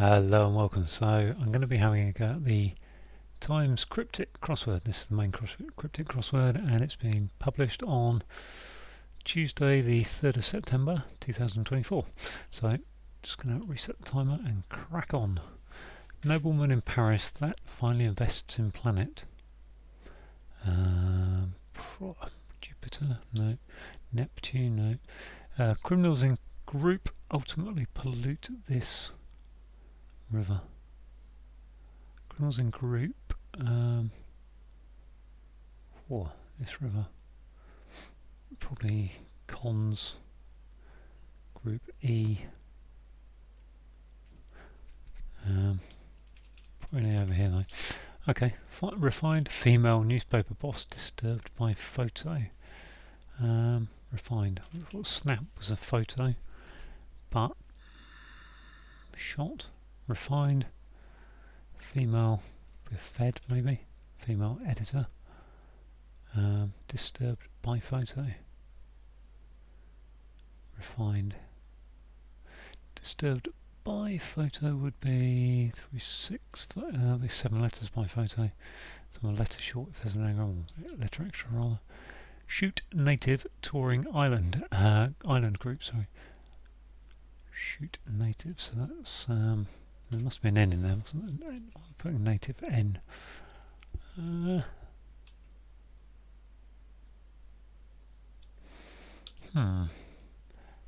Hello and welcome. So I'm going to be having a go at the Times Cryptic crossword. This is the main cryptic crossword, and it's been published on Tuesday the 3rd of September 2024. So just going to reset the timer and crack on. Nobleman in Paris that finally invests in planet. Jupiter? No. Neptune? No. Criminals in group ultimately pollute this river. Criminals in group. This river. Probably cons. Group E. Probably over here though. Okay. Refined female newspaper boss disturbed by photo. Refined. I thought snap was a photo, but shot. Refined. Female with fed maybe. Female editor. Disturbed by photo. Refined. Disturbed by photo would be 7 letters by photo. So a letter short if there's an anagram, letter extra rather. Shoot native touring island. Island group, sorry. Shoot native, so that's there must be an N in there, mustn't there? I'm putting native N.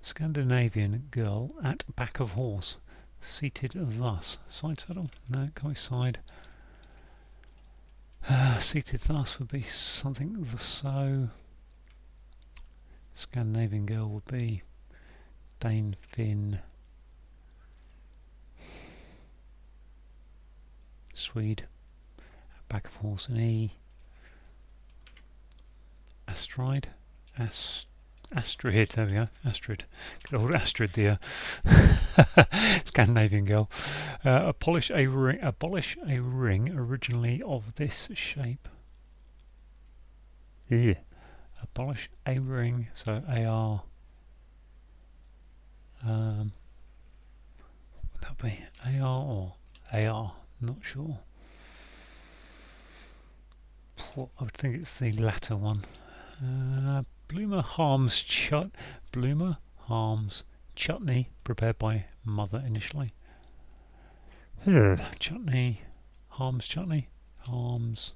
Scandinavian girl at back of horse, seated thus. Side saddle? No, can't be side. Seated thus would be something so. Scandinavian girl would be Dane, Finn, Swede, back of horse, an E. Astride, Astrid, there we go, Astrid. Good old Astrid, the Scandinavian girl. Abolish a ring originally of this shape. Yeah. Abolish a ring, so AR. What would that be? AR or AR? Not sure. I would think it's the latter one. Bloomer harms chutney prepared by mother initially. Chutney harms.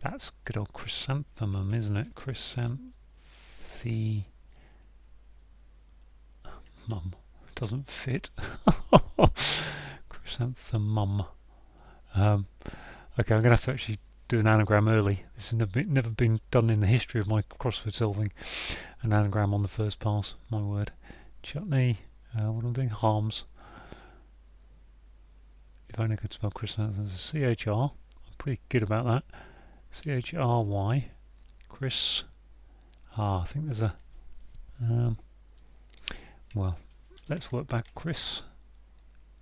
That's good old chrysanthemum, isn't it? Chrysanthemum doesn't fit. Chrysanthemum. Okay, I'm gonna have to actually do an anagram early. This has never been done in the history of my crossword solving. An anagram on the first pass, my word. Chutney, what I'm doing, harms. If only I could spell chrysanthemum. CHR, I'm pretty good about that. CHRY, Chris. I think there's a, well, let's work back. Chris,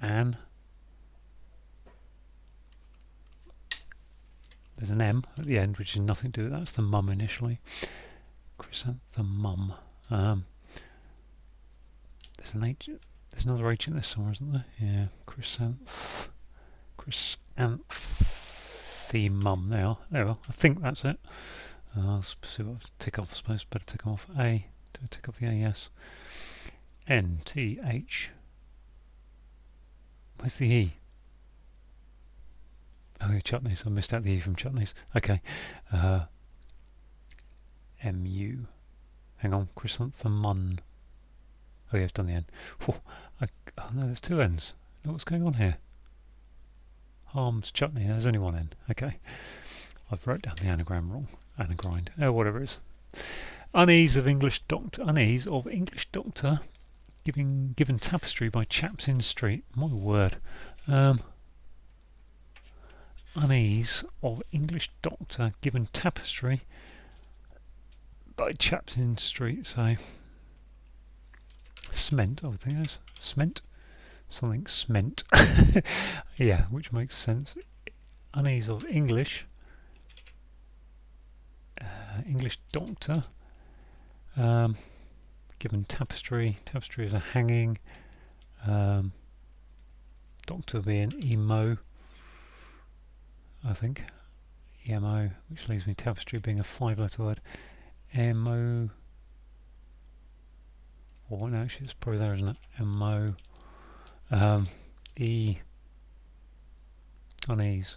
Anne. There's an M at the end, which is nothing to do with that. That's the mum initially. Chrysanthemum. There's an H. There's another H in this somewhere, isn't there? Yeah. Chrysanthemum. There we are. I think that's it. I'll see what I tick off. I suppose better tick them off. A. Do I tick off the A? Yes. N T H. Where's the E? Oh, yeah, chutneys. I missed out the E from chutneys. Okay. M-U. Hang on. Chrysanthemum. Oh, yeah, I've done the N. Oh no, there's two N's. What's going on here? Harms, chutney. There's only one N. Okay. I've wrote down the anagram wrong. Anagrind. Whatever it is. Unease of English doctor. Given tapestry by chaps in street. My word. Unease of English doctor given tapestry by chaps in street. So cement, I would think it is. Cement? Something cement. Yeah, which makes sense. Unease of English doctor given tapestry. Tapestry is a hanging. Doctor to be an emo, I think. EMO, which leaves me tapestry being a 5-letter word. MO. Or no, actually, it's probably there, isn't it? MO. E. Unease.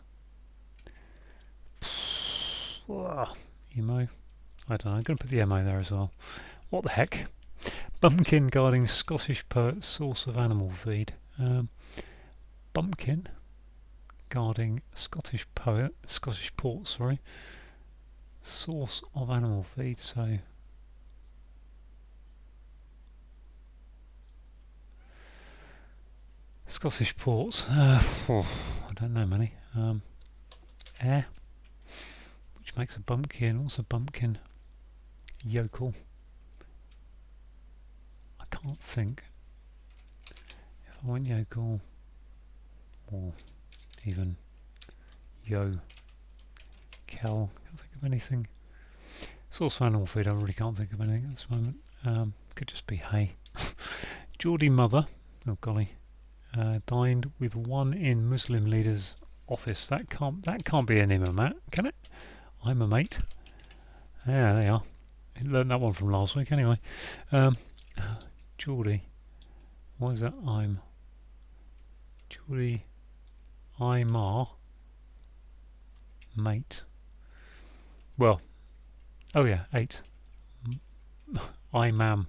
Emo. I don't know. I'm going to put the MO there as well. What the heck? Bumpkin guarding Scottish poet source of animal feed. Bumpkin guarding Scottish poet, Scottish port, sorry. Source of animal feed, so. Scottish ports. I don't know many. Air, which makes a bumpkin. What's a bumpkin? Yokel. I can't think. If I went yokel, or even yo, kel, can't think of anything. Source of animal feed, I really can't think of anything at this moment. Could just be hay. Geordie mother, oh golly, dined with one in Muslim leader's office. That can't be an imam, can it? I'm a mate. Yeah, they are. I learned that one from last week anyway. Geordie. What is that? Geordie. Mate. Well. Oh yeah, 8. Mam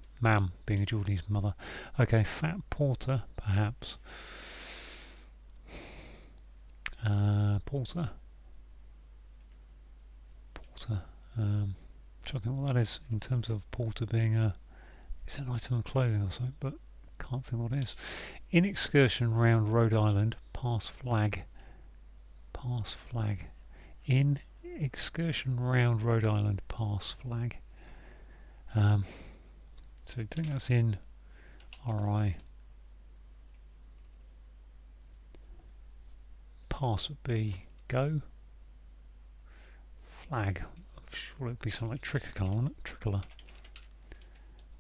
being a Geordie's mother. Okay, fat porter, perhaps. Porter. Trying to think what that is in terms of porter being it's an item of clothing or something, but can't think what it is. In excursion round Rhode Island, pass flag. In excursion round Rhode Island, pass flag. So I think that's in RI. Pass would be go. Flag. I'm sure it'd be something like tricolor, wouldn't it? Tricolor.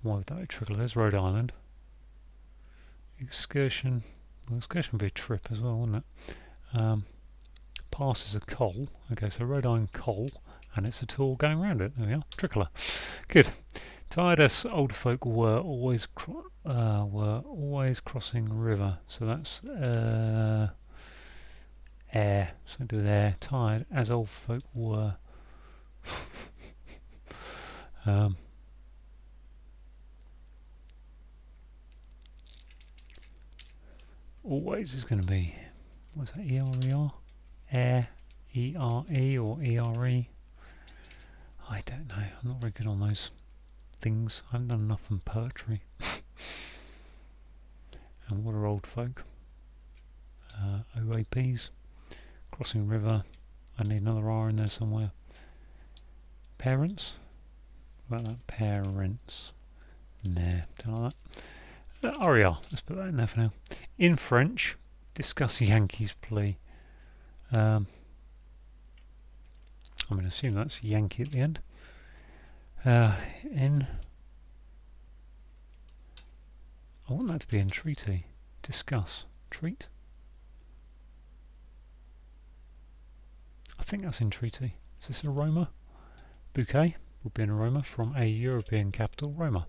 Why would that be tricolor? There's Rhode Island. Excursion. Well, excursion would be a trip as well, wouldn't it? Pass is a coal. Okay, so Rhode Island coal, and it's a tool going around it. There we are. Tricolor. Good. Tired as old folk were always crossing a river. So that's air. Something to do with air. Tired as old folk were. Always is going to be, what's that, E-R-E-R? Air, E-R-E or E-R-E? I don't know, I'm not very good on those things. I haven't done enough in poetry. And what are old folk? OAPs, crossing river. I need another R in there somewhere. Parents? What about that? Parents. Nah, don't like that. RER, let's put that in there for now. In French, discuss Yankees plea. I'm going to assume that's Yankee at the end. In. I want that to be entreaty. Discuss. Treat. I think that's entreaty. Is this aroma? Bouquet would be an aroma from a European capital, Roma.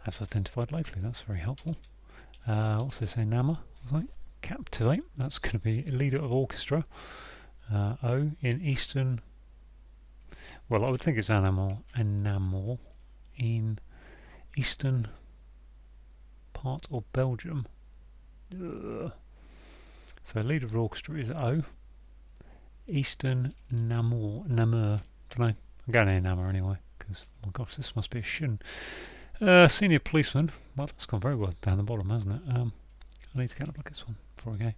As identified locally, that's very helpful. What's this? Enamor, I think. Captivate, that's going to be leader of orchestra. O in Eastern. Well, I would think it's enamel in Eastern part of Belgium. Ugh. So leader of orchestra is O. Eastern Namur. Don't know. I'm going to Namur anyway, because oh my gosh, this must be a shin. Senior policeman. Well, that's gone very well down the bottom, hasn't it? I need to get up look at this one before I go.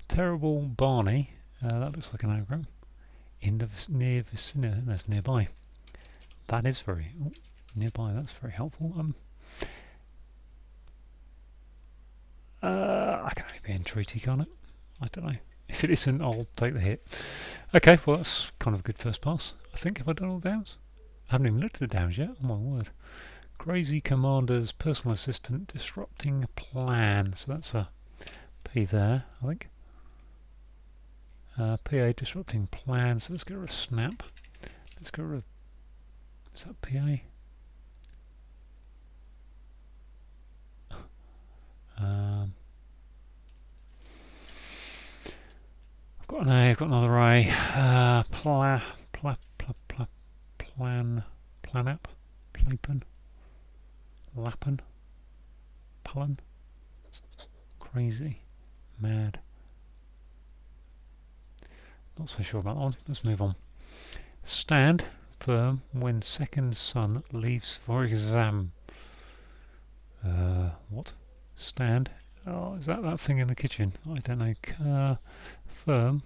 Terrible Barney. That looks like an anagram. In the near vicinity, that's nearby. That is very nearby. That's very helpful. I can only be entreaty, can't it? I don't know. If it isn't, I'll take the hit. Okay, well that's kind of a good first pass. I think. Have I done all the downs? I haven't even looked at the downs yet. Oh my word. Crazy Commander's personal assistant disrupting plan. So that's a P there, I think. PA disrupting plans. So let's get rid of snap. Let's get rid of. Is that PA? I've got an A, I've got another A. Planap, Plapen, Lappen, Pullen, crazy, mad. Not so sure about that one. Let's move on. Stand firm when second son leaves for exam. What? Stand? Oh, is that thing in the kitchen? I don't know. Firm.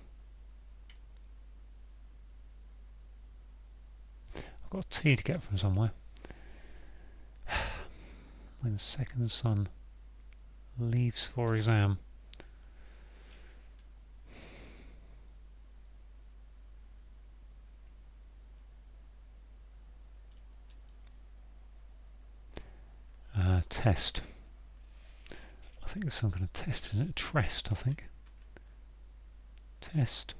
I've got a T to get from somewhere. When second son leaves for exam. Test. I think there's some kind of test, isn't it? Trest, I think. Test.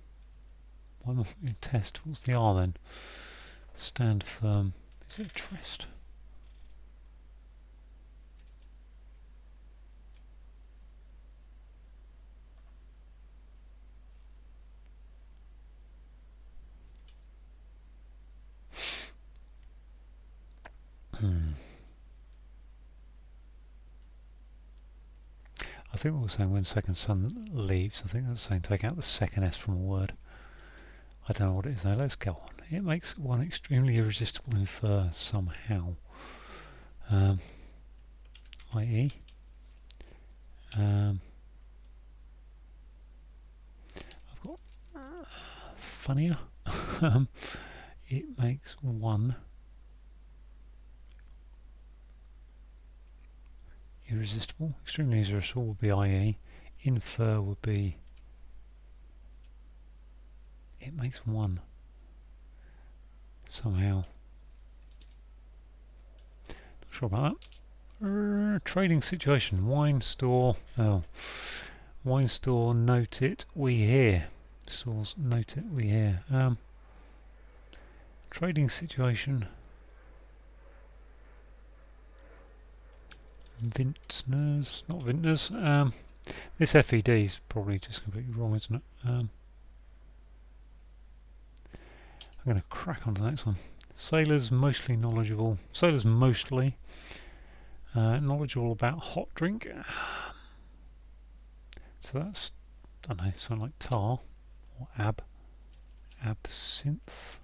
Why am I test? What's the R then? Stand firm. Is it trest? I think we were saying when second son leaves. I think that's saying take out the second S from a word. I don't know what it is though. Let's go on. It makes one extremely irresistible infer somehow. I.e. I've got funnier. It makes one irresistible. Extremely irresistible would be I.e. Infer would be it makes one somehow. Not sure about that. Trading situation. Wine store. Oh, wine store. Note it. We hear. Stores. Note it. We hear. Trading situation. Vintners. Not vintners. This FED is probably just completely wrong, isn't it? I'm going to crack on to the next one. Sailors mostly knowledgeable. Sailors mostly knowledgeable about hot drink. So that's, I don't know, something like tar or absinthe.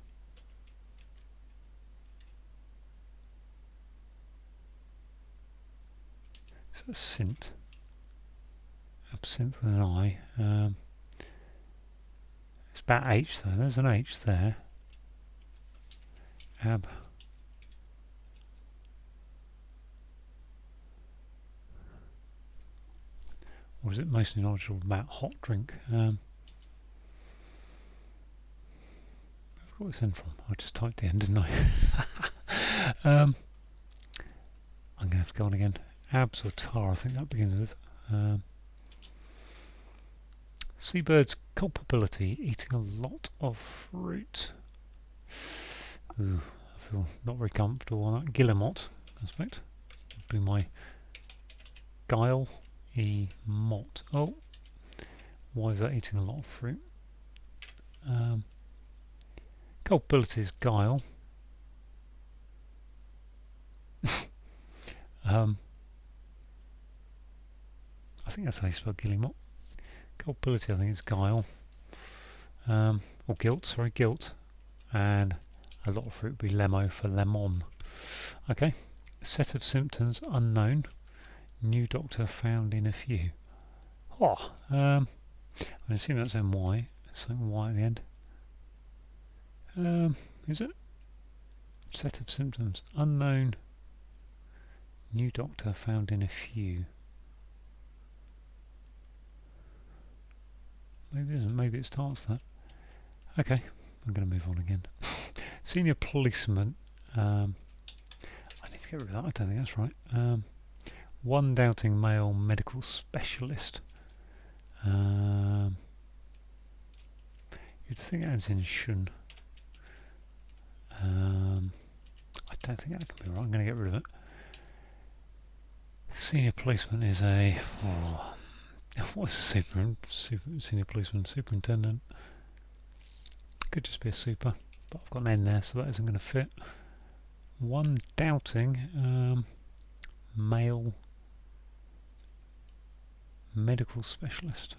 So sint. Absinthe with an I. It's about H though. There's an H there. Ab. Or is it mostly knowledgeable about hot drink? Where have I got this in from? I just typed the end, didn't I? I'm going to have to go on again. Abs or tar, I think that begins with. Seabird's culpability, eating a lot of fruit. Ooh, I feel not very comfortable on that. Guillemot, I suspect. Would be my guile. Mot. Oh, why is that eating a lot of fruit? Culpability is guile. I think that's how you spell Guillemot. Culpability, I think, is guile. Or guilt, sorry, guilt. And a lot of fruit would be lemo for lemon. Okay. Set of symptoms unknown. New doctor found in a few. Oh, I assume that's MY. Something Y at the end. Is it? Set of symptoms unknown. New doctor found in a few. Maybe it isn't. Maybe it starts that. Okay, I'm going to move on again. Senior policeman. I need to get rid of that. I don't think that's right. One doubting male medical specialist. You'd think it ends in shun. I don't think that can be right. I'm going to get rid of it. Senior policeman is a... Oh, what's a senior policeman? Superintendent. Could just be a super, but I've got an N there, so that isn't going to fit. One doubting male medical specialist.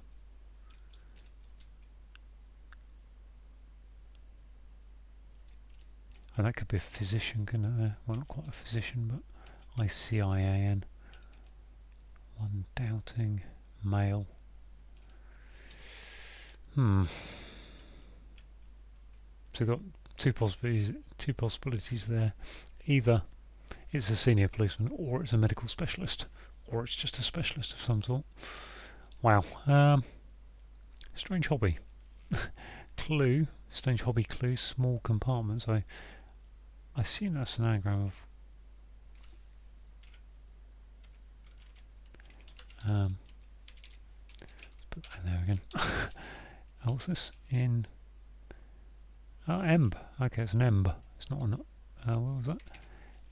And that could be a physician, couldn't it? Well, not quite a physician, but ICIAN. One doubting male. So we've got two possibilities there. Either it's a senior policeman, or it's a medical specialist, or it's just a specialist of some sort. Wow. Strange hobby. Clue. Strange hobby clue. Small compartments. I assume that's an anagram of... put that in there again. Oh, what's this? In... Oh, emb. Okay, it's an emb. It's not an... what was that?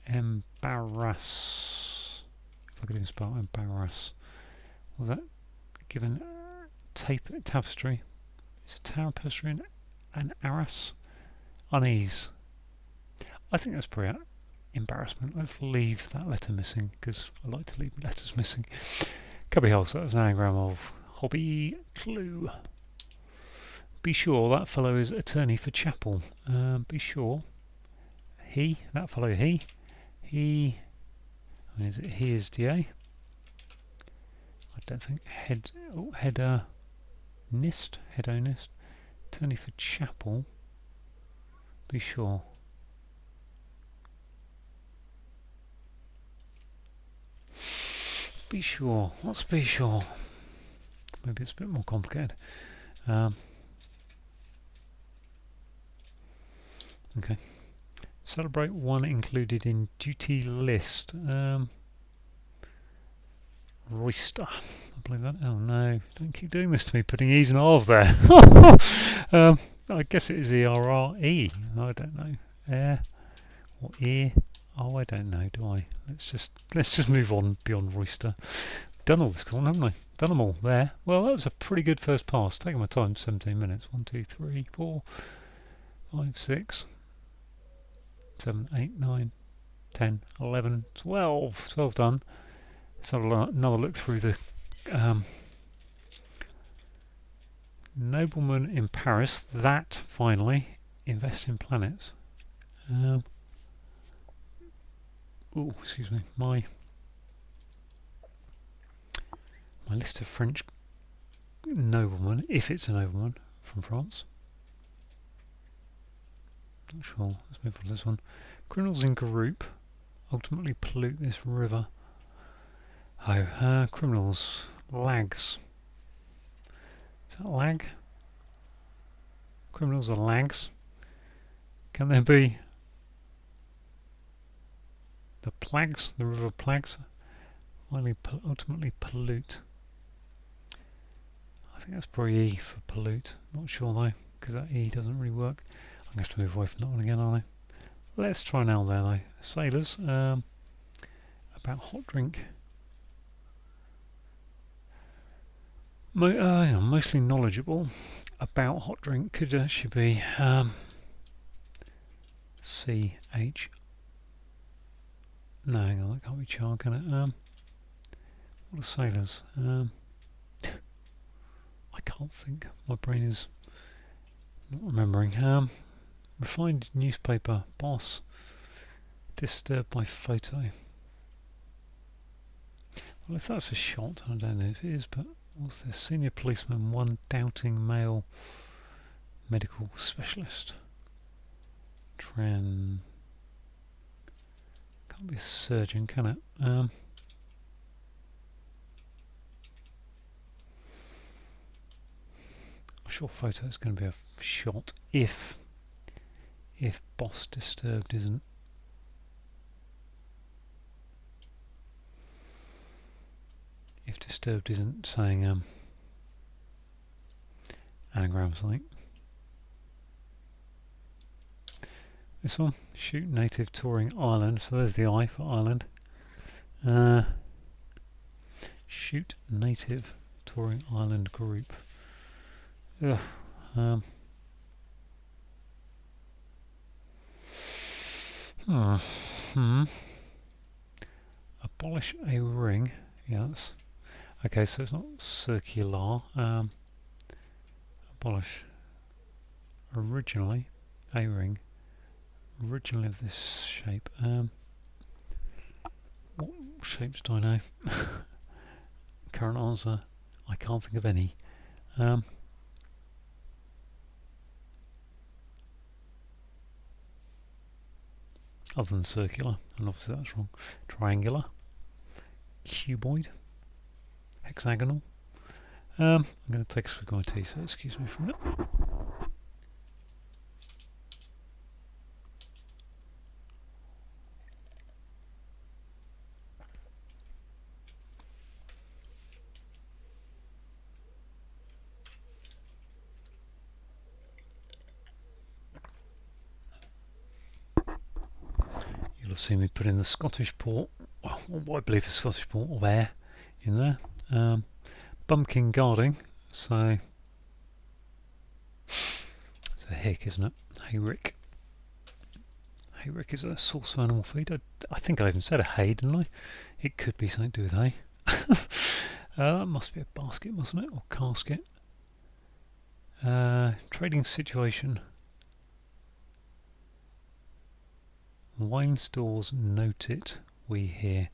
Embarrass. If I could even spell embarrass. What was that? Given tapestry. It's a tapestry and an arras. Unease. I think that's pretty embarrassment. Let's leave that letter missing, because I like to leave letters missing. Cubby hole, so that was an anagram of hobby clue. Be sure that fellow is attorney for chapel. Be sure. That fellow he. Is it he is DA? I don't think. Hedonist. Attorney for chapel. Be sure. Be sure. What's be sure? Maybe it's a bit more complicated. Okay. Celebrate one included in duty list. Royster. I believe that. Oh no! Don't keep doing this to me. Putting e's and r's there. I guess it is E-R-R-E. I don't know. Air or ear. Oh, I don't know. Do I? Let's just move on beyond Royster. Done all this corner, haven't I? Done them all there. Well, that was a pretty good first pass. Taking my time, 17 minutes. 1, 2, 3, 4, 5, 6, 7, 8, 9, 10, 11, 12. 12 done. Let's have another look through the nobleman in Paris. That finally invests in planets. Oh, excuse me. My list of French noblemen, if it's a nobleman from France. Not sure. Let's move on to this one. Criminals in group ultimately pollute this river. Oh, criminals. Lags. Is that lag? Criminals are lags. Can there be the plagues, the river plagues, ultimately pollute? I think that's probably E for pollute. Not sure though, because that E doesn't really work. I'm going to have to move away from that one again, aren't I? Let's try an L there though. Sailors. About hot drink. Mostly knowledgeable about hot drink could actually be CH. No, hang on, that can't be char, can it? What are sailors? I can't think. My brain is not remembering. Refined newspaper boss. Disturbed by photo. Well, if that's a shot, I don't know if it is, but what's this? Senior policeman, one doubting male medical specialist. Can't be a surgeon, can it? I'm sure photo is going to be a shot if boss disturbed isn't. If disturbed isn't saying anagrams, I think. This one, shoot native touring island. So there's the I for island. Shoot native touring island group. Ugh. Abolish a ring. Yeah, that's okay. So it's not circular. Abolish originally a ring. Originally of this shape. What shapes do I know? Current answer, I can't think of any. Other than circular, and obviously that's wrong. Triangular, cuboid, hexagonal. I'm going to take a swig of my tea, so excuse me for a minute. You'll have seen me put in the Scottish port, or what I believe is Scottish port of air, in there. Bumpkin guarding, so it's a hick, isn't it? Hey Rick. Hey Rick is a source of animal feed. I think I even said a hay, didn't I? It could be something to do with hay. That must be a basket, mustn't it? Or casket. Trading situation. Wine stores note it, we hear.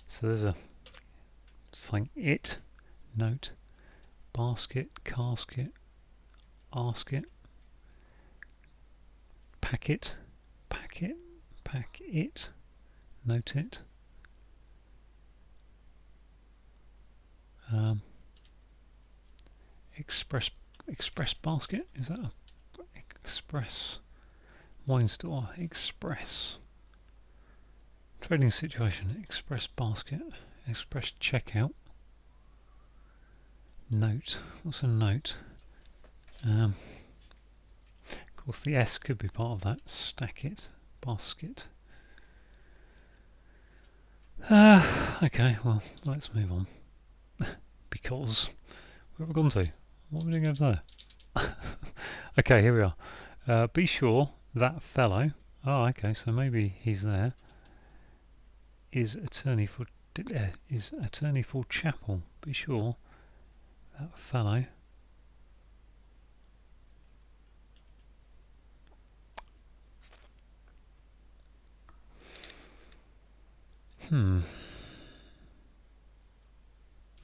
So there's a something it, note, basket, casket, ask it, packet, pack it, note it. Express basket, is that a express wine store? Express trading situation, express basket, express checkout, note. What's a note? Of course the S could be part of that. Stack it, basket. Okay, well, let's move on. Because where have we gone to? What are we doing over there? Okay, here we are. Be sure that fellow, okay, so maybe he's there, is attorney for chapel. Be sure that fellow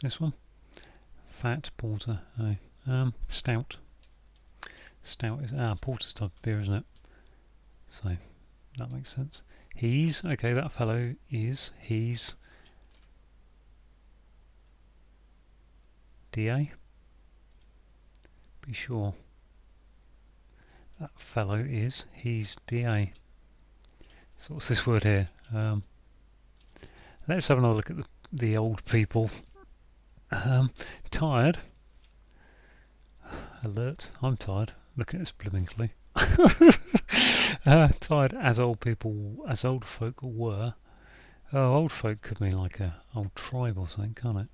this one, fat porter. Stout. Stout is porter's type of beer, isn't it? So that makes sense. He's okay. That fellow is he's DA. Be sure that fellow is he's DA. So what's this word here? Let's have another look at the old people. Tired. Alert. I'm tired. Look at this blinkingly. Tired as old folk were. Oh, old folk could mean like a old tribe or something, can't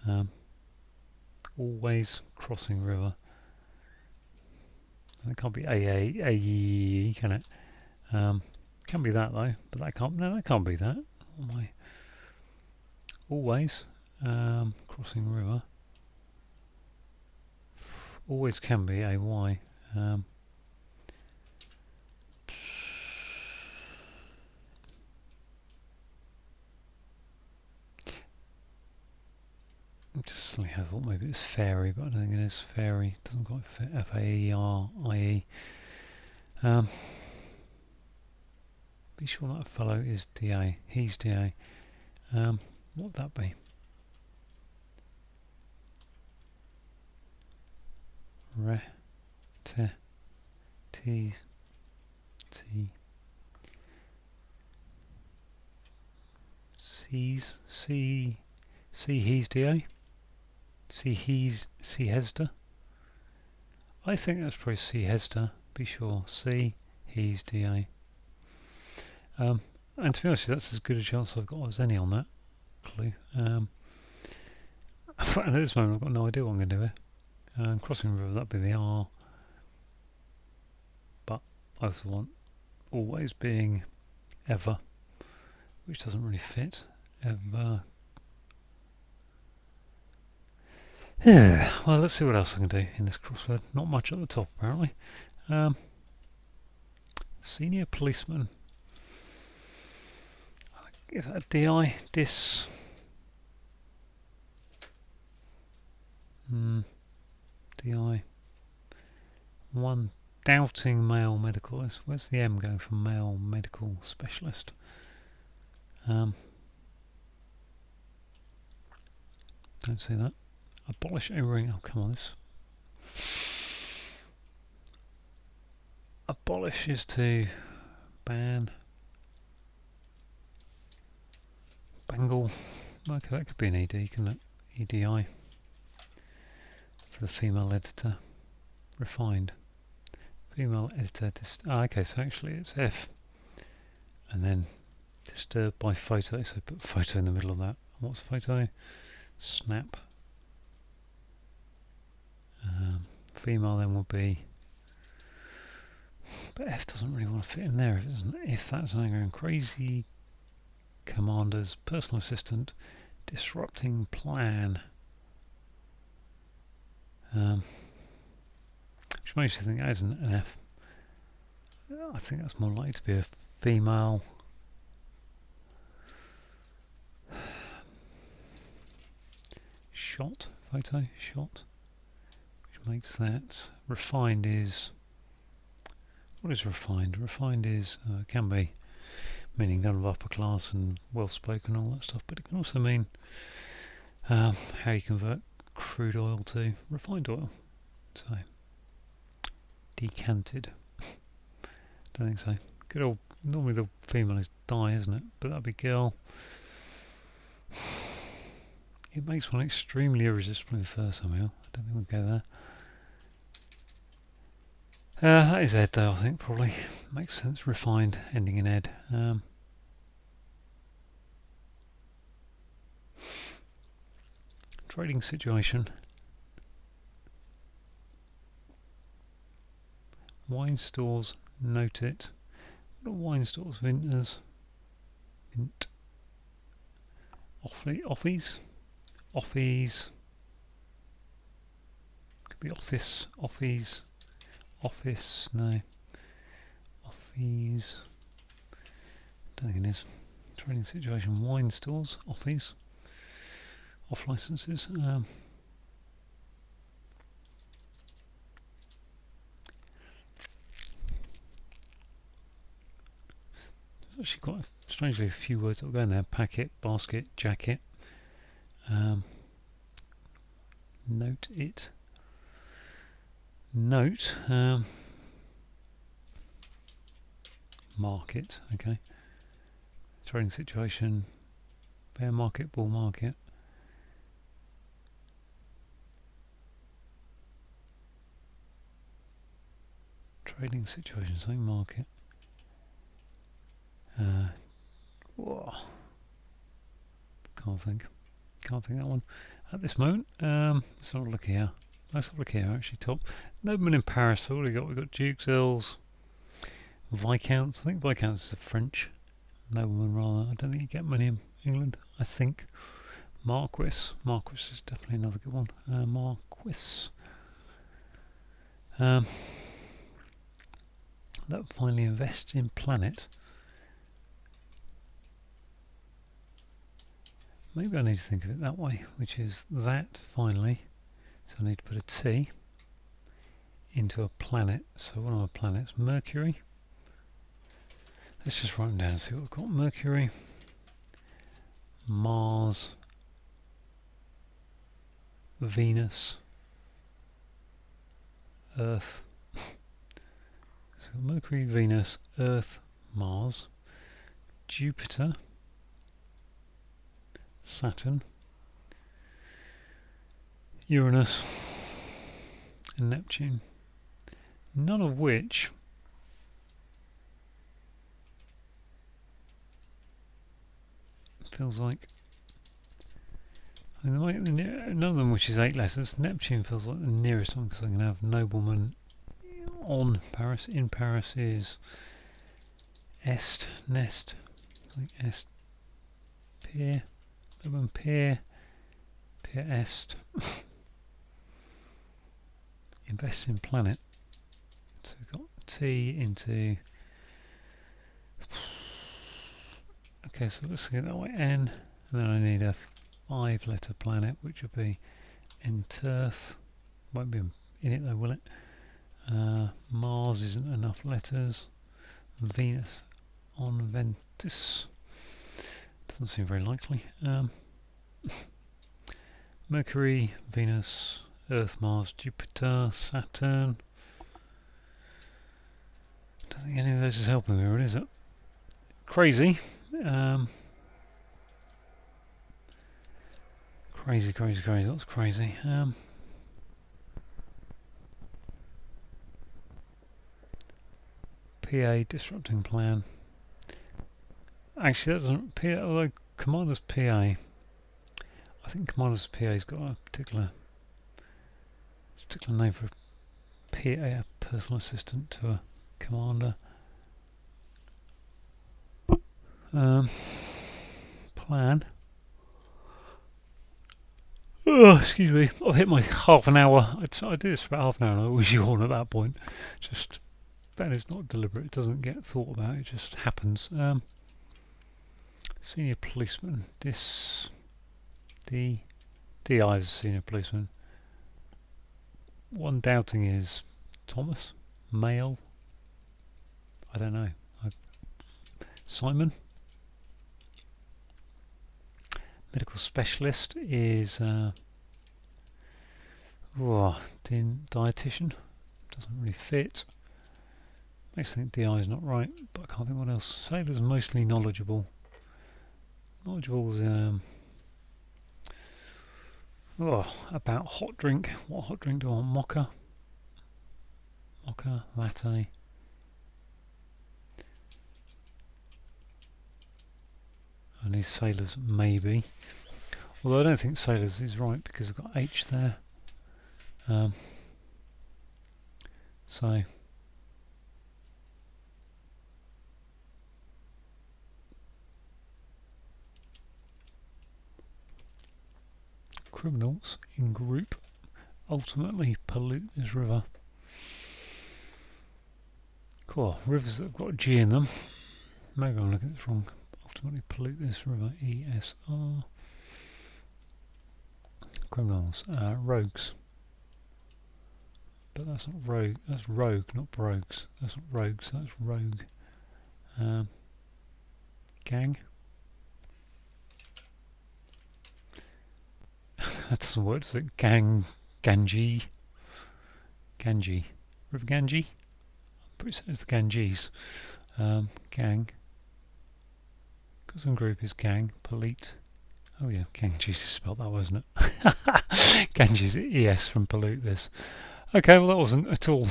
it? Always crossing river. It can't be A, can it? Can be that though, but that can't. No, that can't be that. Oh my. Always crossing river. Always can be AY. Just suddenly I thought maybe it's fairy, but I don't think it is fairy. It doesn't quite fit. FAERIE. Be sure that fellow is DA. He's DA. What would that be? Re, te, T, T, C's, C, he's DA. C Hester. I think that's probably C Hester. Be sure. C he's DA. And to be honest, that's as good a chance I've got as any on that clue. And at this moment, I've got no idea what I'm going to do here. Crossing the river, that'd be the R. But I also want always being ever, which doesn't really fit. Ever. Yeah, well, let's see what else I can do in this crossword. Not much at the top, apparently. Senior policeman. Is that a DI? Dis? DI. One doubting male medical. Where's the M going for male medical specialist? Don't see that. Abolish a ring. Oh, come on, this. Abolish is to ban. Bangle. Okay, that could be an ED, couldn't it? EDI. For the female editor. Refined. Female editor. Okay, so actually it's F. And then disturbed by photo. So put photo in the middle of that. What's photo? Snap. Female then will be. But F doesn't really want to fit in there if that's an anagram. Crazy commander's personal assistant, disrupting plan. Which makes you think that isn't an F. I think that's more likely to be a female. Shot, photo, shot. Which makes that. Refined is. What is refined? Refined is, can be meaning none of upper class and well spoken, all that stuff, but it can also mean how you convert crude oil to refined oil. So, decanted. Don't think so. Good old. Normally the female is die, isn't it? But that'd be girl. It makes one extremely irresistibly fair somehow. I don't think we'll go there. That is Ed though, I think, probably. Makes sense. Refined, ending in Ed. Trading situation. Wine stores, note it. What are wine stores? Vintners. Vint. Offies. Offies. Could be office. Offies. Office. No. Offies. Don't think it is. Trading situation. Wine stores. Offies. Off licenses. There's actually quite strangely a few words that will go in there. Packet, basket, jacket. Note it. Note. Market. Okay. Trading situation. Bear market, bull market. Trading situation, same market. Whoa. Can't think that one at this moment. Let's have a look here. Let's have a look here. Actually, top nobleman in Paris. So what do we got? We've got dukes, earls, viscounts. I think viscounts is a French nobleman rather. I don't think you get many in England. I think marquis. Marquis is definitely another good one. Marquis. That finally invests in planet. Maybe I need to think of it that way, which is that finally. So I need to put a T into a planet. So what are my planets? Mercury. Let's just write them down and see what we've got. Mercury, Mars, Venus, Earth. So Mercury, Venus, Earth, Mars, Jupiter, Saturn, Uranus and Neptune, none of which feels like. I mean, none of them which is 8 letters. Neptune feels like the nearest one because I can have nobleman on Paris. In Paris is est, nest, I think est, pier, nobleman pier, pier est. Invest in planet. So we've got T into. Okay, so let's get that way N, and then I need a 5-letter planet, which will be Enturth. Won't be in it though, will it? Mars isn't enough letters. Venus on Ventus doesn't seem very likely. Mercury, Venus, Earth, Mars, Jupiter, Saturn. Don't think any of those is helping me, really, is it? Crazy. Crazy. That's crazy. PA disrupting plan. Actually, that doesn't. PA, although Commander's PA, I think Commander's PA's got a particular name for a PA, a personal assistant to a commander. Plan. Oh, excuse me. I've hit my half an hour. I do this for about half an hour and I always yawn at that point. Just, that is not deliberate. It doesn't get thought about. It just happens. Senior policeman. DI is a senior policeman. One doubting is Thomas. Male. I don't know. Simon. Medical specialist is dietitian. Doesn't really fit. Makes me think DI is not right, but I can't think what else. Sailor's mostly knowledgeable. Knowledgeable is about hot drink. What hot drink do I want? Mocha. Mocha, latte. I need sailors, maybe. Although I don't think sailors is right because I've got H there. So criminals in group ultimately pollute this river. Cool. Rivers that have got a G in them. Maybe I'm looking at this wrong. Ultimately pollute this river. ESR. Criminals. Rogues. But that's not rogue. That's rogue, not brogues. That's not rogues. That's rogue. Gang. That doesn't work, does it? Ganji. River Ganji? I'm pretty certain it's the Ganges. Gang. Cousin group is gang. Pollute. Oh yeah, Ganges is spelled that way, isn't it? Ganges, ES from pollute this. Okay, well that wasn't at all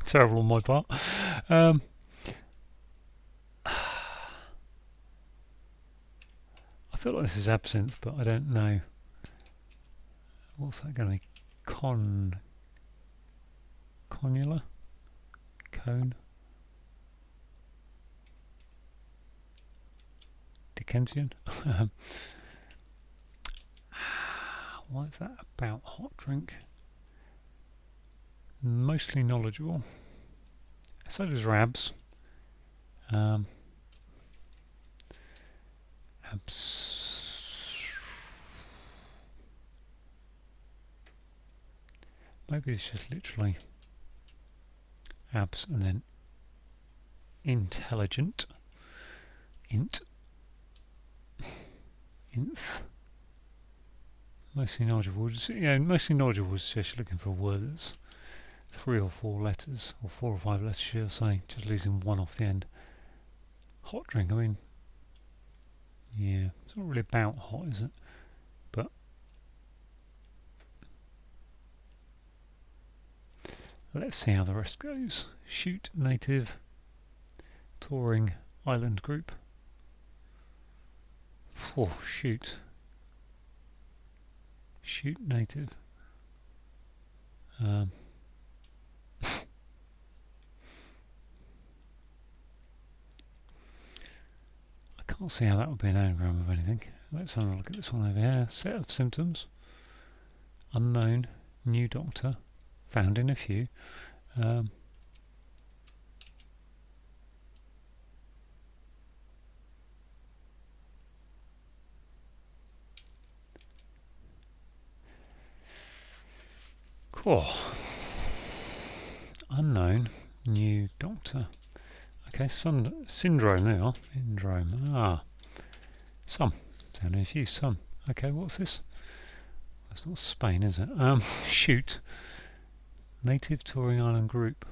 terrible on my part. I feel like this is absinthe, but I don't know. What's that going to be? Conula? Cone? Dickensian? What is that about? Hot drink? Mostly knowledgeable. So does Rabs. Maybe it's just literally abs and then intelligent. Inth. Mostly knowledgeable. Yeah, mostly knowledgeable is just looking for a word that's 3 or 4 letters, or 4 or 5 letters, should I say, just losing one off the end. Hot drink, I mean, yeah, it's not really about hot, is it? But let's see how the rest goes. Shoot, native, touring, island group. Oh, shoot. Shoot native. I can't see how that would be an anagram of anything. Let's have a look at this one over here. Set of symptoms. Unknown. New doctor. Found in a few. Cool. Unknown. New doctor. Okay, syndrome there. Syndrome. Ah. Some. Only a few. Some. Okay, what's this? That's not Spain, is it? Shoot. Native touring island group.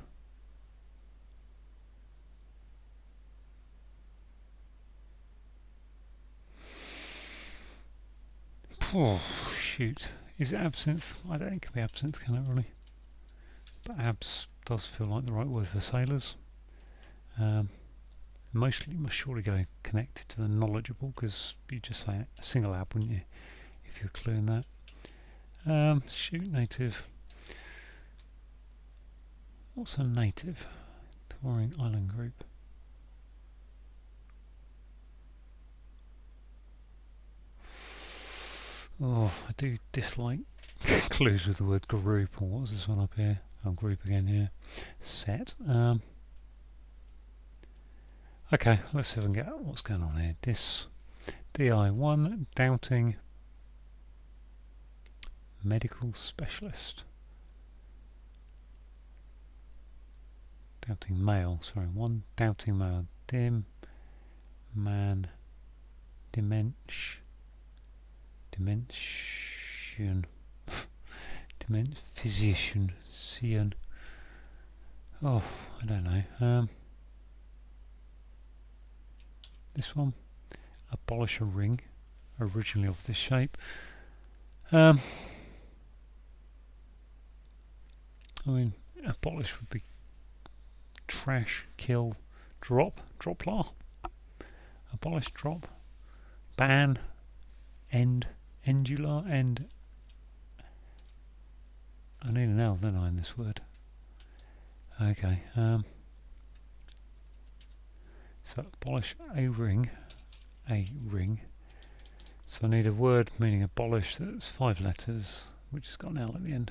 Oh, shoot. Is it absinthe? I don't think it can be absinthe, can it really? But abs does feel like the right word for sailors. Mostly must surely go connected to the knowledgeable, because you just say a single ab, wouldn't you, if you're cluing that. Shoot, native. What's a native? Touring island group. Oh, I do dislike clues with the word group. Or what was this one up here? Oh, group again here. Set. Okay, let's see if I can get what's going on here. This DI1 doubting medical specialist. Doubting male, sorry, one doubting male. Dim man dimension physician Cian. Oh, I don't know. This one, abolish a ring, originally of this shape. I mean, abolish would be trash, kill, droplar. Abolish, drop, ban, end, endular, end. I need an L, don't I, in this word? Okay. So abolish a ring. So I need a word meaning abolish that's 5 letters, which has got an L at the end.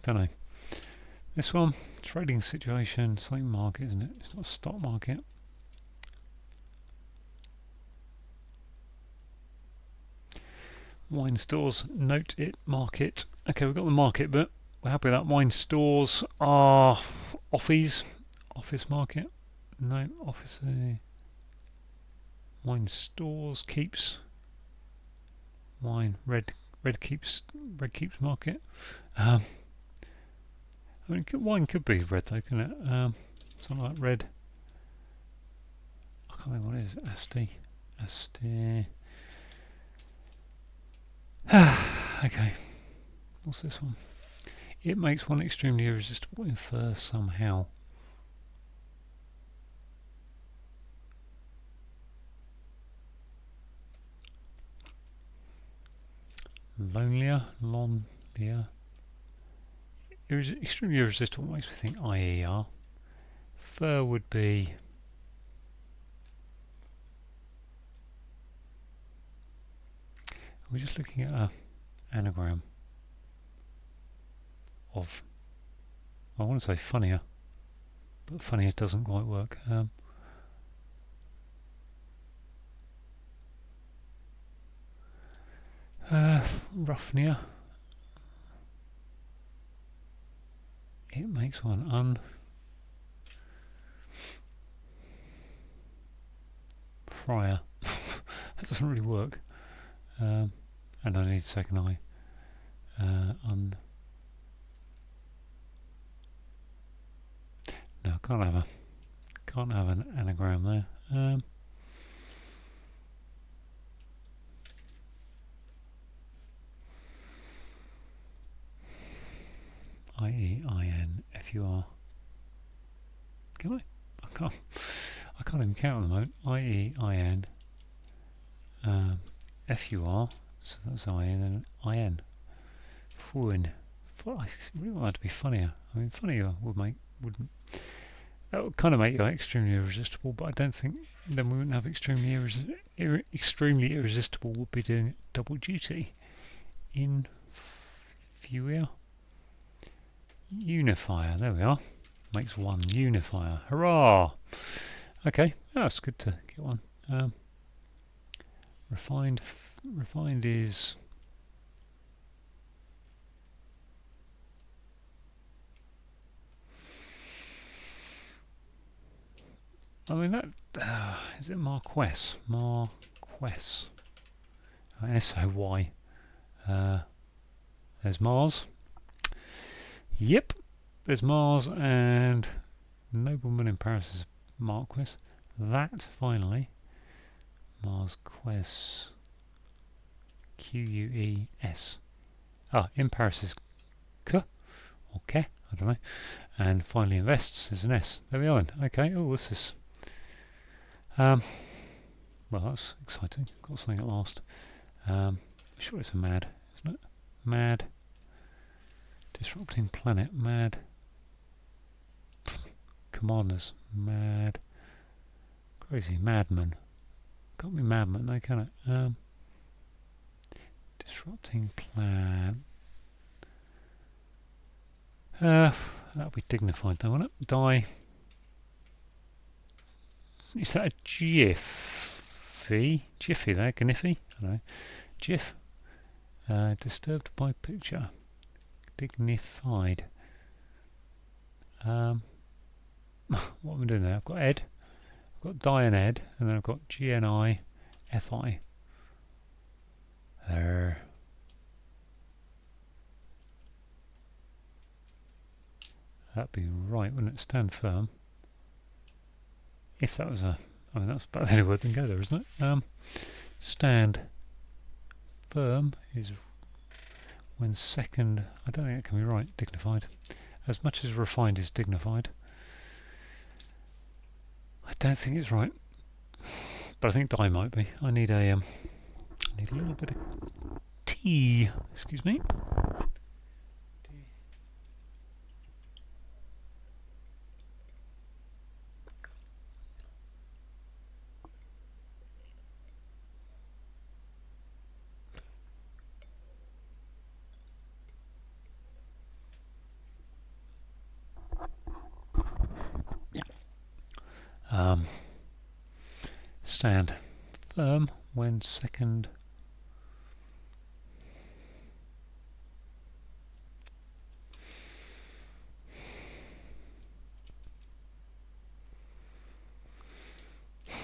Don't know. This one, trading situation, something market, isn't it? It's not a stock market. Wine stores, note it, market. Okay, we've got the market bit. We're happy with that. Wine stores are office market. No, office. Wine stores, keeps. Wine, red keeps market. I mean, wine could be red though, couldn't it? Something like red. I can't think what it is. Asti. Okay. What's this one? It makes one extremely irresistible. Infer somehow. Lonelier. Extremely irresistible makes me think IER. Fur would be. We're just looking at a anagram of. I want to say funnier, but funnier doesn't quite work. Roughnier. It makes one friar. That doesn't really work. And I need a second eye. No, can't have an anagram there. I-E-I-N-F-U-R. Can I? I can't even count at the moment. I-E-I-N F-U-R, so that's I and then I-N. Fuin. I really want that to be funnier. I mean, funnier wouldn't that would kind of make you extremely irresistible, but I don't think then we wouldn't have extremely irresistible would be doing double duty. Inferior. Unifier, there we are. Makes one unifier. Hurrah! Okay, that's good to get one. Refined is I mean that is it Marquess? Marquess. S-O-Y. There's Mars. Yep. There's Mars and nobleman in Paris is Marquess. That finally Marquess. Q-U-E-S. In Paris is K or Ke, I don't know. And finally invests is an S. There we are. Okay. Oh, this is well, that's exciting. Got something at last. I'm sure it's a mad, isn't it? Mad. Disrupting planet. Mad. Commanders. Mad. Crazy. Madman. Can't be madman though, can it? Disrupting plan. That'll be dignified though, won't it? Die. Is that a jiffy? Jiffy there, Gniffy? I don't know. Jiff. Disturbed by picture. Dignified. What am I doing there? I've got Ed. I've got Die and Ed, and then I've got G-N-I-F-I. There. That'd be right, wouldn't it? Stand firm. If that was I mean, that's about the only word that can go there, isn't it? Stand firm is when second. I don't think it can be right. Dignified. As much as refined is dignified. I don't think it's right, but I think die might be. I need a little bit of tea. Excuse me. Stand firm when second. I'm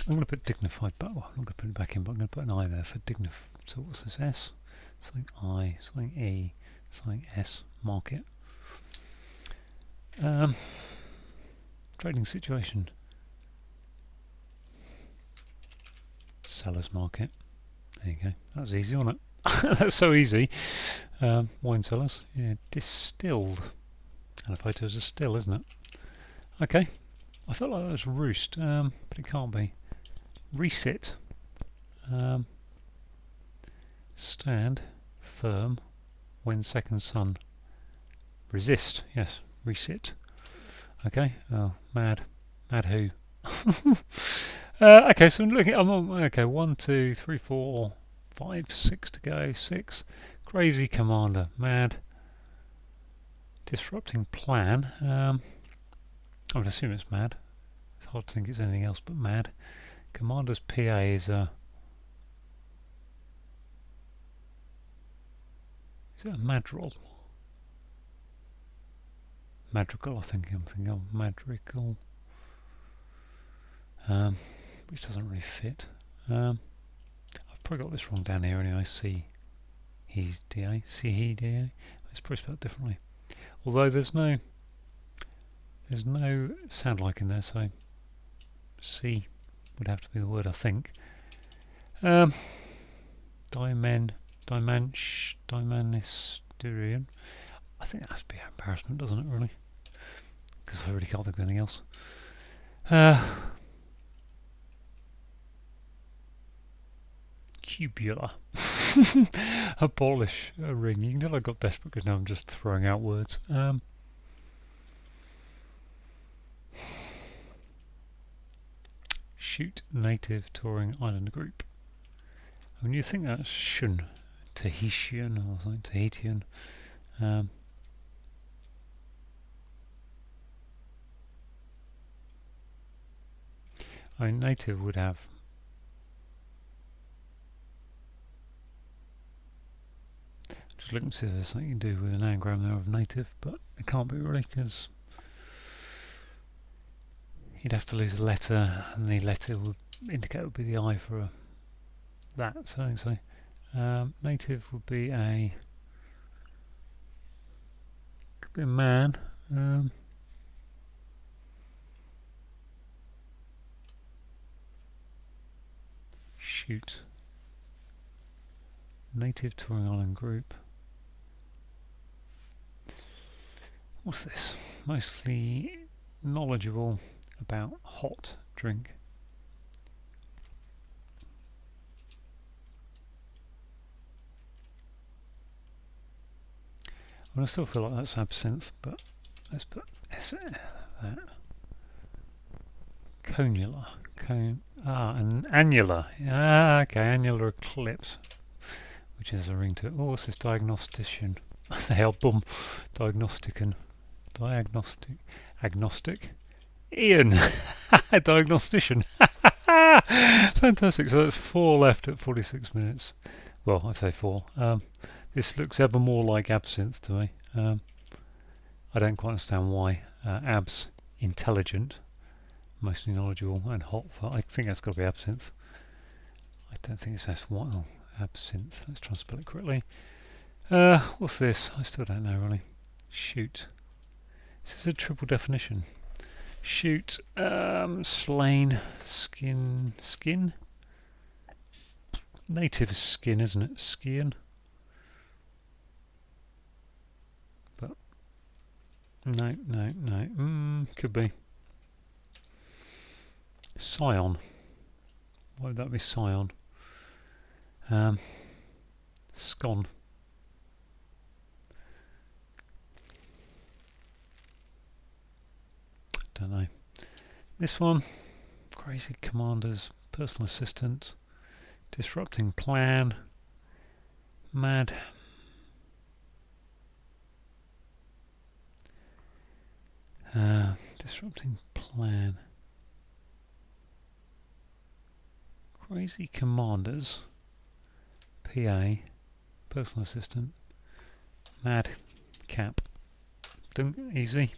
going to put dignified, but well, I'm not going to put it back in, but I'm going to put an I there for dignified. So what's this S? Something I, something E, something S. Market. Trading situation. Seller's market. There you go. That was easy, wasn't it? That's so easy. Wine cellars. Yeah, distilled. And a photo is a still, isn't it? Okay. I felt like that was roost, but it can't be. Resit. Stand firm when second sun. Resist. Yes. Resit. Okay. Oh, mad. Mad who? Okay, so I'm looking. I'm on. Okay, 1, 2, 3, 4, 5, 6 to go. 6. Crazy commander. Mad. Disrupting plan. I would assume it's mad. It's hard to think it's anything else but mad. Commander's PA is a. Is it a madrigal? Madrigal, I think I'm thinking of madrigal. Which doesn't really fit. I've probably got this wrong down here anyway. C, he's DA. C, he, DA. It's probably spelled differently. Although there's no sound like in there, so C would have to be the word, I think. Dimanisterian. I think that has to be embarrassment, doesn't it, really? Because I really can't think of anything else. Cubular. Abolish a ring. You can tell I got desperate because now I'm just throwing out words. Shoot native touring island group. I mean, you think that's Shun, Tahitian or something, Tahitian. I mean, native would have. Just looking to see if there's something you can do with an anagram there of native, but it can't be really because you'd have to lose a letter, and the letter would indicate would be the I for that. So I think so. Native would be a could be a man. Shoot. Native touring island group. What's this? Mostly knowledgeable about hot drink. I still feel like that's absinthe, but let's put that. Conula. And annular. Okay, annular eclipse, which has a ring to it. Oh, what's this? Diagnostician. The album. Diagnostic. Agnostic. Ian. Diagnostician. Fantastic. So that's 4 left at 46 minutes. Well, I say 4. This looks ever more like absinthe to me. I don't quite understand why. Abs, intelligent, mostly knowledgeable, and hot. I think that's got to be absinthe. I don't think it's S1. Oh, absinthe. Let's try and spell it correctly. What's this? I still don't know really. Shoot. This is a triple definition. Shoot. Slain. Skin. Native is skin, isn't it? Skiing. But no. Could be. Scion. Why would that be scion? Scone. Don't know. This one. Crazy commanders. Personal assistant. Disrupting plan. Mad. Disrupting plan. Crazy commanders. PA. Personal assistant. Mad cap. Easy.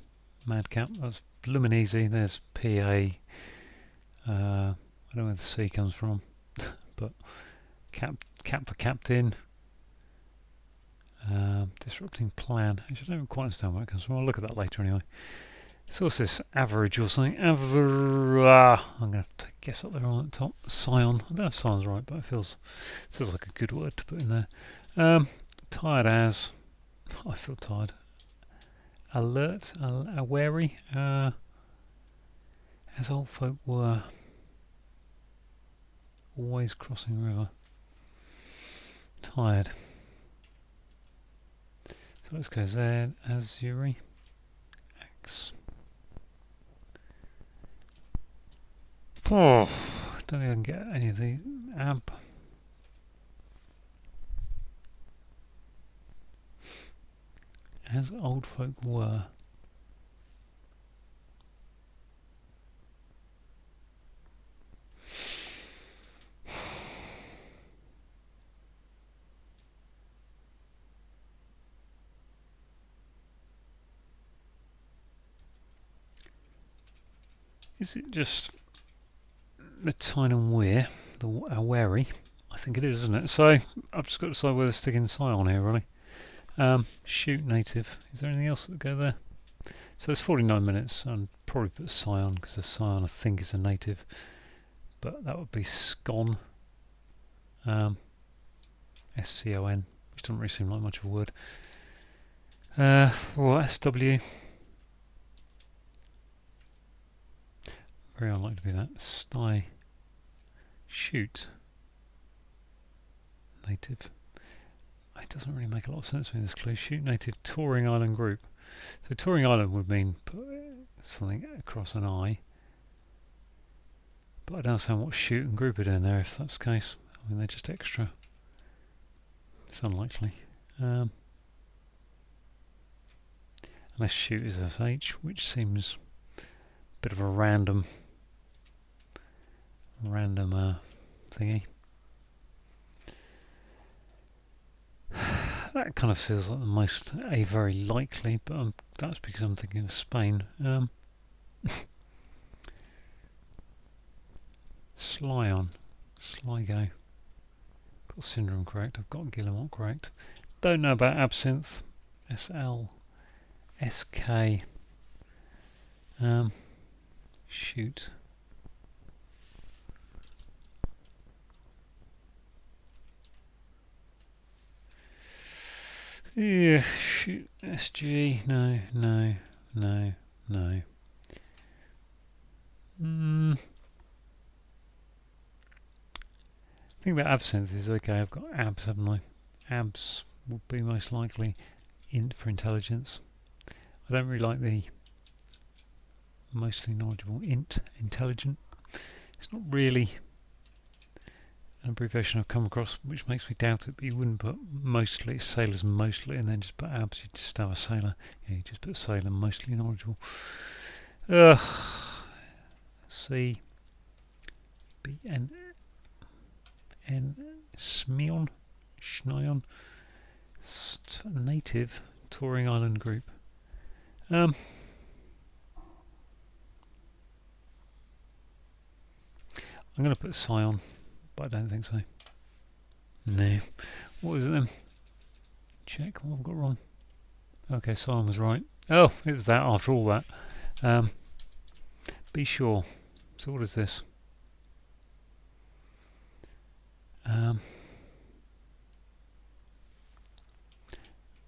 Mad cap. That's bloomin' easy. There's PA. I don't know where the C comes from, but cap for captain. Disrupting plan. Actually, I don't quite understand where it comes from. I'll look at that later anyway. So what's this? Average or something? I'm going to have to take a guess up there on the top. Scion. I don't know if scion's right, but it feels like a good word to put in there. Tired as. I feel tired. Alert. Wary. As old folk were. Always crossing river. Tired. So let's go Z. Azuri. X. Oh, don't even get any of these. Ab. As old folk were. Is it just the time and wear, the wary? I think it is, isn't it? So I've just got to decide whether to stick in scion here, really. Shoot native. Is there anything else that would go there? So it's 49 minutes. I'd probably put scion because the scion I think is a native, but that would be scone. SCON, which doesn't really seem like much of a word. Or SW. Very unlikely to be that. Sty. Shoot. Native. It doesn't really make a lot of sense to me, this clue. Shoot native touring island group. So touring island would mean put something across an I. But I don't understand what shoot and group are doing there if that's the case. I mean, they're just extra. It's unlikely. Unless shoot is SH, which seems a bit of a random thingy. That kind of feels like the most very likely, but that's because I'm thinking of Spain. Sligo. Got syndrome correct. I've got Guillemot correct. Don't know about absinthe. SL. SK. Shoot. Yeah, shoot. SG. No. Think about absinthe is okay. I've got abs, haven't I? Abs would be most likely int for intelligence. I don't really like the mostly knowledgeable int intelligent. It's not really an abbreviation I've come across which makes me doubt it, but you wouldn't put mostly, sailors mostly, and then just put abs. You just have a sailor. Yeah, you just put sailor mostly knowledgeable. C B N N Smion Schnion native touring island group. I'm going to put Scion, but I don't think so. No. What is it then? Check what I've got wrong. Okay, Scion was right. Oh, it was that after all that. Be sure. So what is this?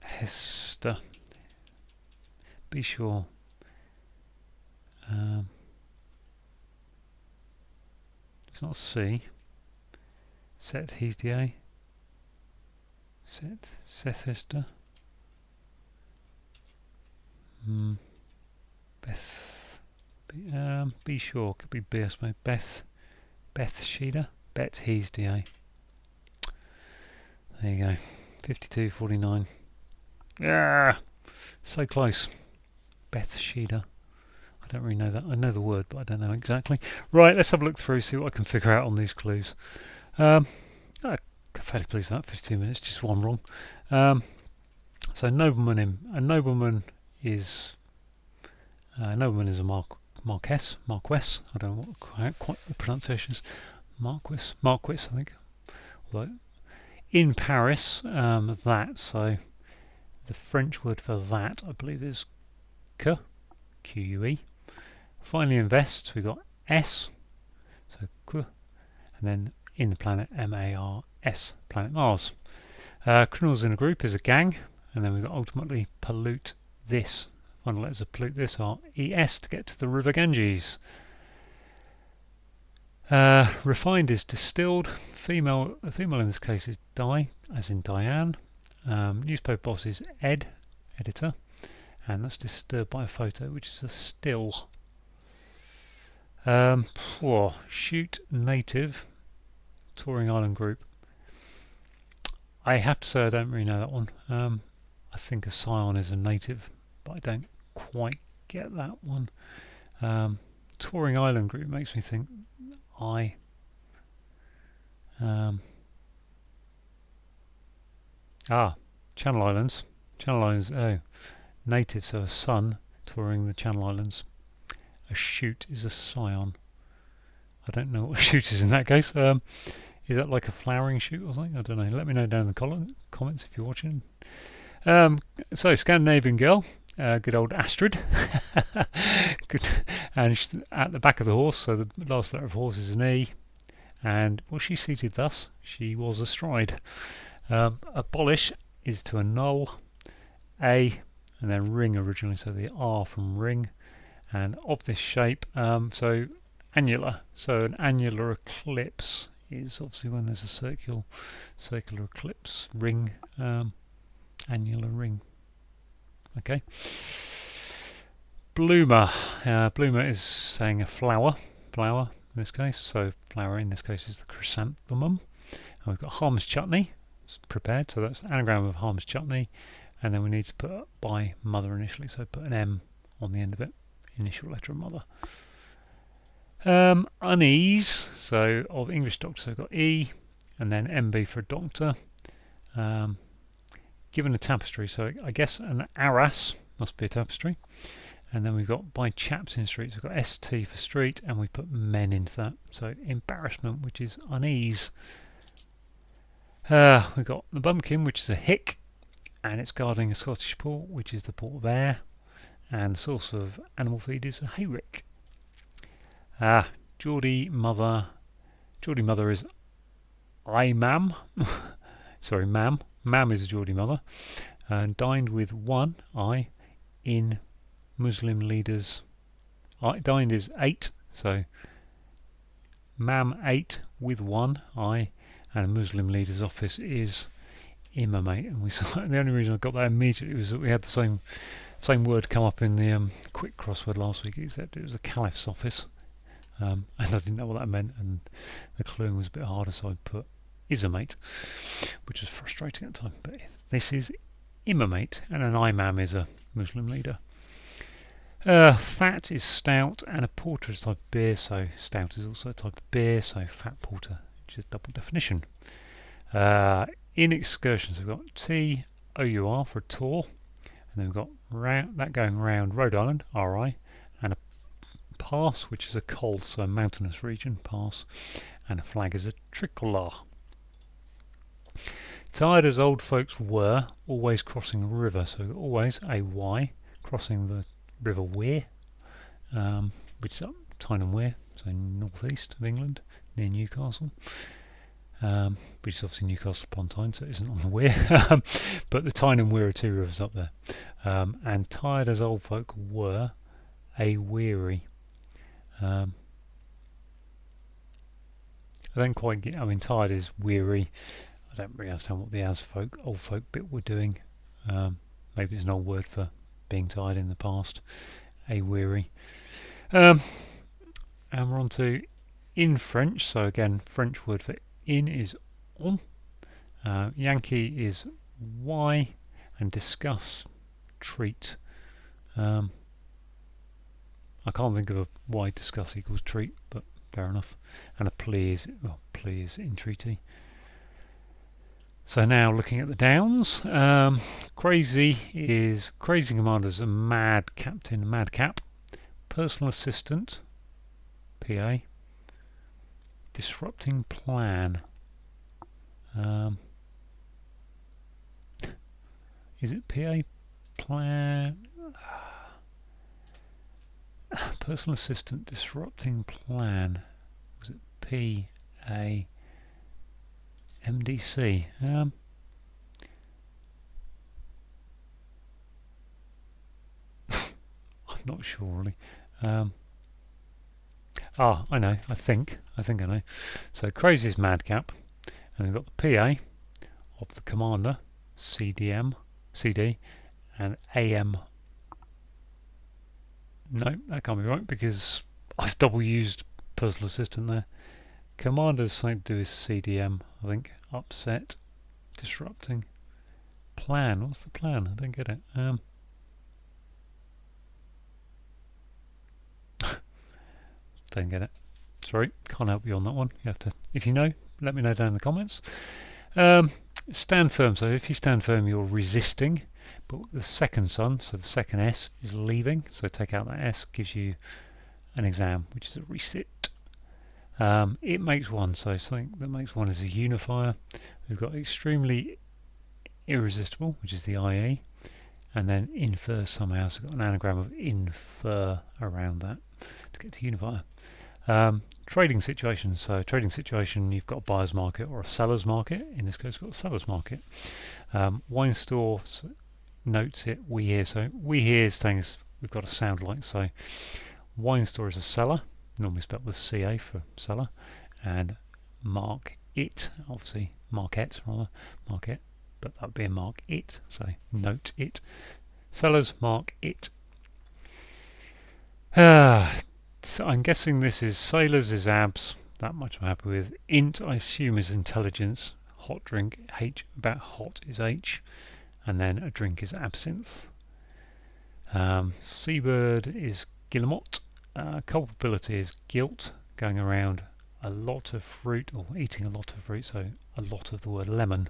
Hester. Be sure. It's not C. Set Hesdia. Seth Hester. Beth. Be sure. Could be B, I suppose. Beth Sheeda. Bet Hesdia. There you go. 52-49. Yeah, so close. Beth Sheeda. I don't really know that. I know the word, but I don't know exactly. Right, let's have a look through, see what I can figure out on these clues. I'm fairly pleased with that. 15 minutes, just one wrong. So nobleman a nobleman is a marquess. I don't know what quite the pronunciation is. Marquis, I think. Although in Paris, that. So the French word for that, I believe, is Q-U-E. Finally, in vests, we've got S, so Q, and then in the planet, M-A-R-S, planet Mars. Criminals in a group is a gang, and then we've got ultimately pollute this. Final letters of pollute this are E-S to get to the River Ganges. Refined is distilled. Female in this case is Di, as in Diane. Newspaper boss is Ed, editor, and that's disturbed by a photo, which is a still. Shoot native, touring island group. I have to say I don't really know that one. I think a scion is a native, but I don't quite get that one. Touring island group makes me think Channel Islands. Channel Islands, native, so a sun touring the Channel Islands. A shoot is a scion. I don't know what a shoot is in that case. Is that like a flowering shoot or something? I don't know. Let me know down in the comments if you're watching. So Scandinavian girl, good old Astrid. Good. And at the back of the horse, so the last letter of horse is an E. And was she seated thus? She was astride. Abolish is to annul. A and then ring originally, so the R from ring, and of this shape, so annular. So an annular eclipse is obviously when there's a circular eclipse ring, annular ring. Okay. Bloomer. Bloomer is saying a flower in this case. So flower in this case is the chrysanthemum. And we've got Harm's chutney prepared, so that's an anagram of Harm's chutney. And then we need to put by mother initially, so put an M on the end of it, initial letter of mother. Unease, so of English doctor, so we've got E, and then MB for doctor. Given a tapestry, so I guess an arras must be a tapestry. And then we've got by chaps in streets, we've got ST for street, and we put men into that. So embarrassment, which is unease. We've got the bumpkin, which is a hick, and it's guarding a Scottish port, which is the port of Ayr, and the source of animal feed is a hayrick. Geordie mother is mam. Sorry, mam. Mam is a Geordie mother, and dined with one eye in Muslim leaders. Dined is 8, so mam 8 with one eye, and a Muslim leader's office is imamate. And we saw, the only reason I got that immediately was that we had the same word come up in the quick crossword last week, except it was a caliph's office, and I didn't know what that meant, and the cluing was a bit harder, so I put ismate, which was frustrating at the time. But this is imamate, and an imam is a Muslim leader. Fat is stout, and a porter is a type of beer, so stout is also a type of beer, so fat porter, which is double definition. In excursions, we've got TOUR for a tour, and then we've got that going round Rhode Island, RI, and a pass, which is a col, so a mountainous region, pass, and a flag is a tricolour. Tired as old folks were, always crossing a river, so always a Y, crossing the River Wear, which is up Tyne Wear, so northeast of England, near Newcastle, which is obviously Newcastle upon Tyne, so it isn't on the Wear, but the Tyne and Wear are two rivers up there. And tired as old folk were, a weary. I don't quite get, I mean, tired is weary. I don't really understand what the old folk bit were doing. Maybe it's an old word for being tired in the past, a weary. And we're on to in French, so again, French word for in is on, Yankee is Y, and discuss, treat. I can't think of a why discuss equals treat, but fair enough. And a plea is entreaty. So now looking at the downs, crazy commander's a mad captain, madcap, personal assistant, PA, disrupting plan. Is it PA plan? Personal assistant, disrupting plan. Was it PA? MDC. I'm not sure really. I know. I think I know. So crazy is madcap, and we've got the PA of the commander, CD, and AM. No, that can't be right because I've double used personal assistant there. Commander's something to do with CDM, I think. Upset, disrupting, plan. What's the plan? I don't get it. Don't get it. Sorry, can't help you on that one. You have to, if you know, let me know down in the comments. Stand firm. So if you stand firm, you're resisting. But the second son, so the second S, is leaving. So take out that S, gives you an exam, which is a resit. It makes one, so something that makes one is a unifier. We've got extremely irresistible, which is the IE, and then infer somehow, so we've got an anagram of infer around that to get to unifier. Trading situation, so trading situation, you've got a buyer's market or a seller's market. In this case, we've got a seller's market. Wine store, notes it, we hear. So we hear is things we've got to sound like. So wine store is a cellar, normally spelled with CA for cellar, and mark it, obviously market rather, market, but that would be a mark it, so note it. Cellars, mark it. So I'm guessing this is sailors is abs, that much I'm happy with. Int I assume is intelligence. Hot drink, H, about hot is H, and then a drink is absinthe. Seabird is guillemot. Culpability is guilt, going around a lot of fruit, or eating a lot of fruit, so a lot of the word lemon.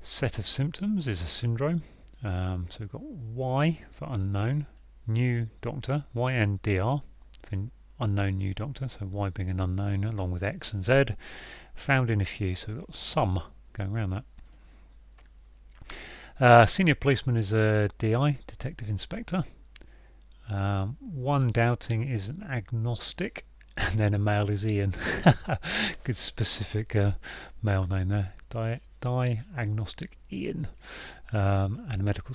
Set of symptoms is a syndrome. So we've got Y for unknown, new doctor, YNDR for unknown new doctor, so Y being an unknown along with X and Z. Found in a few, so we've got some going around that. Senior policeman is a DI, detective inspector. One doubting is an agnostic, and then a male is Ian. Good specific male name there. Diagnostic Ian. And a medical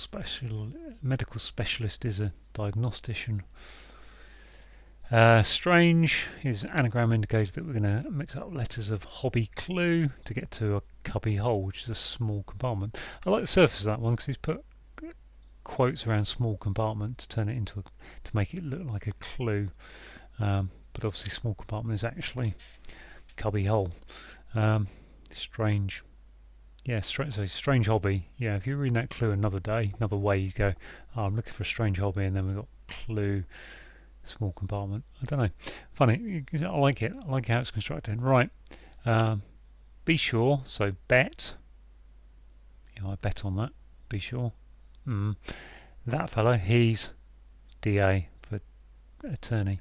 specialist is a diagnostician. Strange is anagram indicates that we're going to mix up letters of hobby clue to get to a cubby hole, which is a small compartment. I like the surface of that one because he's put quotes around small compartment to turn it into to make it look like a clue. But obviously small compartment is actually cubby hole. Strange. Yeah, strange hobby. Yeah, if you're reading that clue another day, another way, you go, oh, I'm looking for a strange hobby, and then we've got clue, small compartment. I don't know. Funny. I like it. I like how it's constructed. Right. Be sure. So bet. I bet on that. Be sure. That fellow, he's DA for attorney,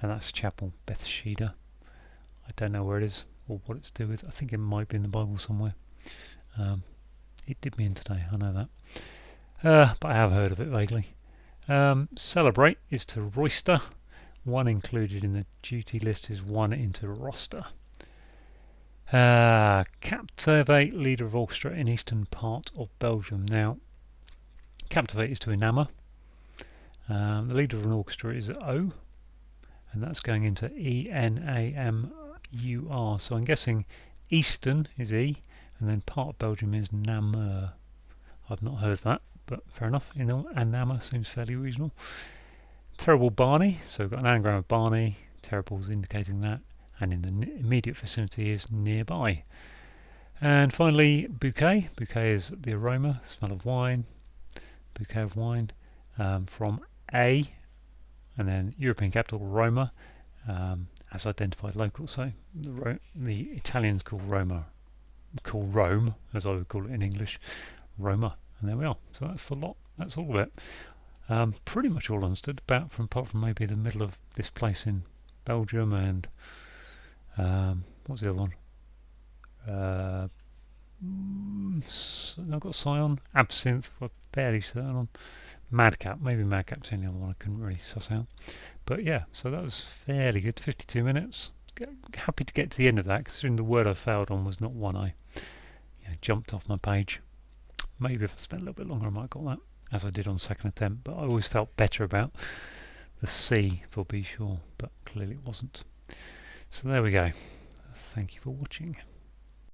and that's Chapel Bethesda. I don't know where it is or what it's to do with. I think it might be in the Bible somewhere. It did me in today, I know that. But I have heard of it vaguely. Celebrate is to roister. One included in the duty list is one into roster. Captivate, leader of orchestra in eastern part of Belgium. Now, captivate is to enamour. The leader of an orchestra is O, and that's going into ENAMUR. So I'm guessing Eastern is E, and then part of Belgium is Namur. I've not heard that, but fair enough. Namur seems fairly reasonable. Terrible Barney, so we've got an anagram of Barney. Terrible is indicating that, and in the immediate vicinity is nearby. And finally, bouquet. Bouquet is the aroma, smell of wine. Bouquet of wine from A, and then European capital Roma, as identified local. So the Italians call Rome, as I would call it in English, Roma. And there we are. So that's the lot. That's all of it. Pretty much all understood, apart from maybe the middle of this place in Belgium and what's the other one? I've got Scion, Absinthe, I'm fairly certain on. Madcap, maybe Madcap's the only other one I couldn't really suss out. But yeah, so that was fairly good, 52 minutes. Happy to get to the end of that, considering the word I failed on was not one I jumped off my page. Maybe if I spent a little bit longer I might have got that, as I did on second attempt, but I always felt better about the C for be sure, but clearly it wasn't. So there we go. Thank you for watching.